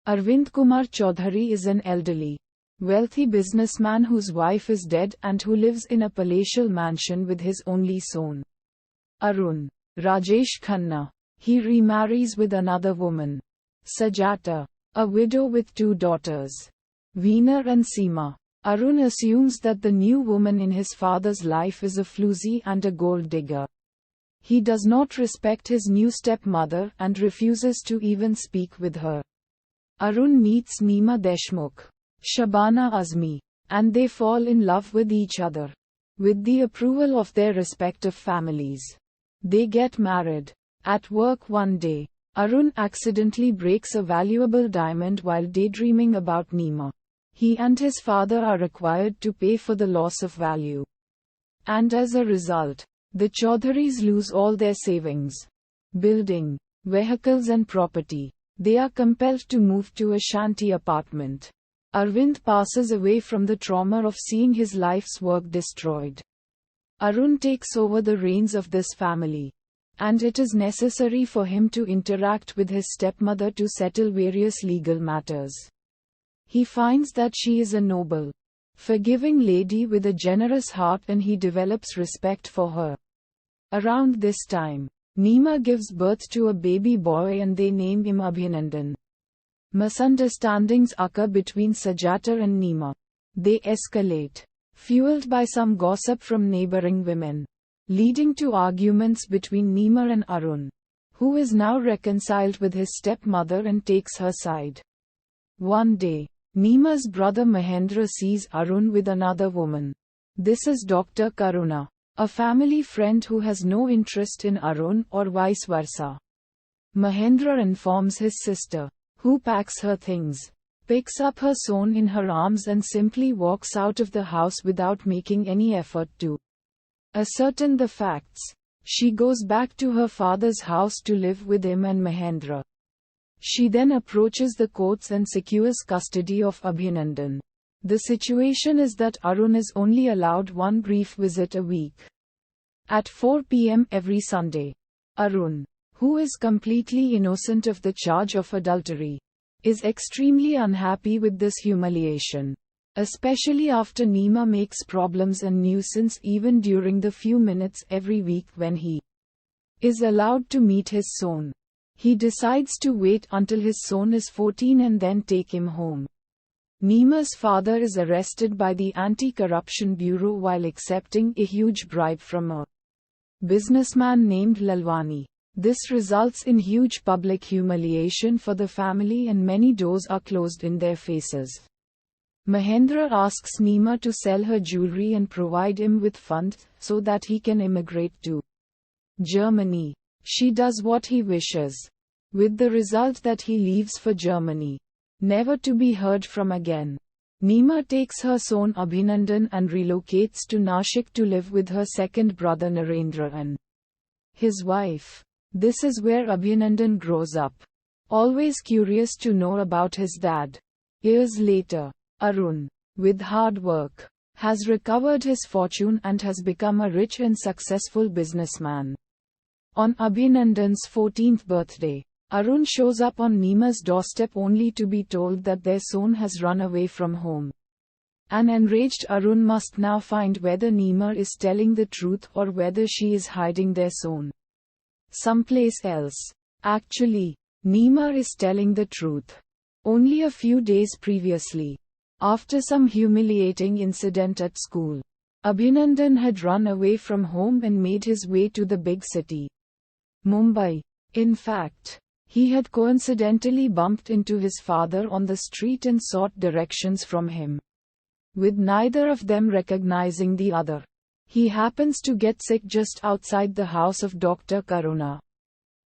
Arvind Kumar Chaudhary is an elderly, wealthy businessman whose wife is dead and who lives in a palatial mansion with his only son, Arun. Rajesh Khanna. He remarries with another woman, Sajata, a widow with 2 daughters, Veena and Seema. Arun assumes that the new woman in his father's life is a floozy and a gold digger. He does not respect his new stepmother and refuses to even speak with her. Arun meets Neema Deshmukh, Shabana Azmi, and they fall in love with each other. With the approval of their respective families, they get married. At work one day, Arun accidentally breaks a valuable diamond while daydreaming about Neema. He and his father are required to pay for the loss of value. And as a result, the Chaudharys lose all their savings, building, vehicles and property. They are compelled to move to a shanty apartment. Arvind passes away from the trauma of seeing his life's work destroyed. Arun takes over the reins of this family, and it is necessary for him to interact with his stepmother to settle various legal matters. He finds that she is a noble, forgiving lady with a generous heart and he develops respect for her. Around this time, Neema gives birth to a baby boy and they name him Abinandan. Misunderstandings occur between Sajata and Neema. They escalate, fueled by some gossip from neighboring women, leading to arguments between Neema and Arun, who is now reconciled with his stepmother and takes her side. One day, Neema's brother Mahendra sees Arun with another woman. This is Dr. Karuna, a family friend who has no interest in Arun or vice versa. Mahendra informs his sister, who packs her things, picks up her son in her arms and simply walks out of the house without making any effort to ascertain the facts. She goes back to her father's house to live with him and Mahendra. She then approaches the courts and secures custody of Abinandan. The situation is that Arun is only allowed one brief visit a week. At 4 p.m. every Sunday. Arun, who is completely innocent of the charge of adultery, is extremely unhappy with this humiliation, especially after Neema makes problems and nuisance even during the few minutes every week when he is allowed to meet his son. He decides to wait until his son is 14 and then take him home. Neema's father is arrested by the Anti-Corruption Bureau while accepting a huge bribe from a businessman named Lalwani. This results in huge public humiliation for the family and many doors are closed in their faces. Mahendra asks Neema to sell her jewelry and provide him with funds so that he can immigrate to Germany. She does what he wishes, with the result that he leaves for Germany, never to be heard from again. Neema takes her son Abinandan and relocates to Nashik to live with her second brother Narendra and his wife. This is where Abinandan grows up, always curious to know about his dad. Years later, Arun, with hard work, has recovered his fortune and has become a rich and successful businessman. On Abinandan's 14th birthday, Arun shows up on Neema's doorstep only to be told that their son has run away from home. An enraged Arun must now find whether Neema is telling the truth or whether she is hiding their son someplace else. Actually, Neema is telling the truth. Only a few days previously, after some humiliating incident at school, Abinandan had run away from home and made his way to the big city, Mumbai. In fact, he had coincidentally bumped into his father on the street and sought directions from him, with neither of them recognizing the other. He happens to get sick just outside the house of Dr. Karuna,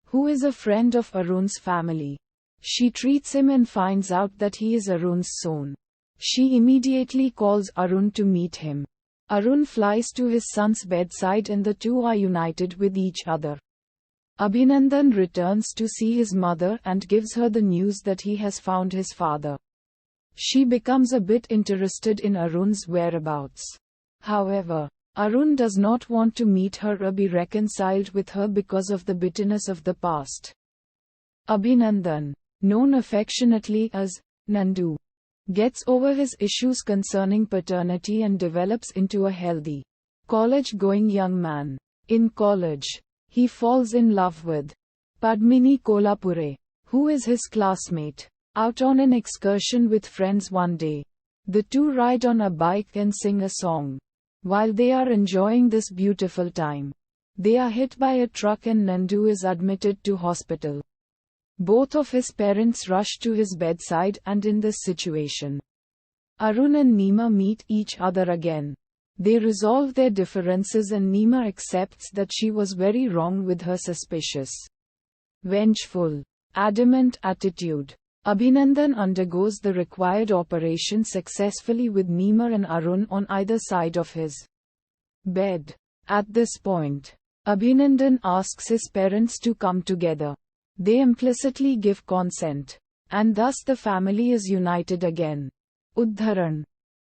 who is a friend of Arun's family. She treats him and finds out that he is Arun's son. She immediately calls Arun to meet him. Arun flies to his son's bedside and the two are united with each other. Abinandan returns to see his mother and gives her the news that he has found his father. She becomes a bit interested in Arun's whereabouts. However, Arun does not want to meet her or be reconciled with her because of the bitterness of the past. Abinandan, known affectionately as Nandu, gets over his issues concerning paternity and develops into a healthy, college-going young man. In college, he falls in love with Padmini Kolhapure, who is his classmate. Out on an excursion with friends one day, the two ride on a bike and sing a song. While they are enjoying this beautiful time, they are hit by a truck and Nandu is admitted to hospital. Both of his parents rush to his bedside, and in this situation, Arun and Neema meet each other again. They resolve their differences and Neema accepts that she was very wrong with her suspicious, vengeful, adamant attitude. Abinandan undergoes the required operation successfully with Neema and Arun on either side of his bed. At this point, Abinandan asks his parents to come together. They implicitly give consent, and thus the family is united again. Uddharan.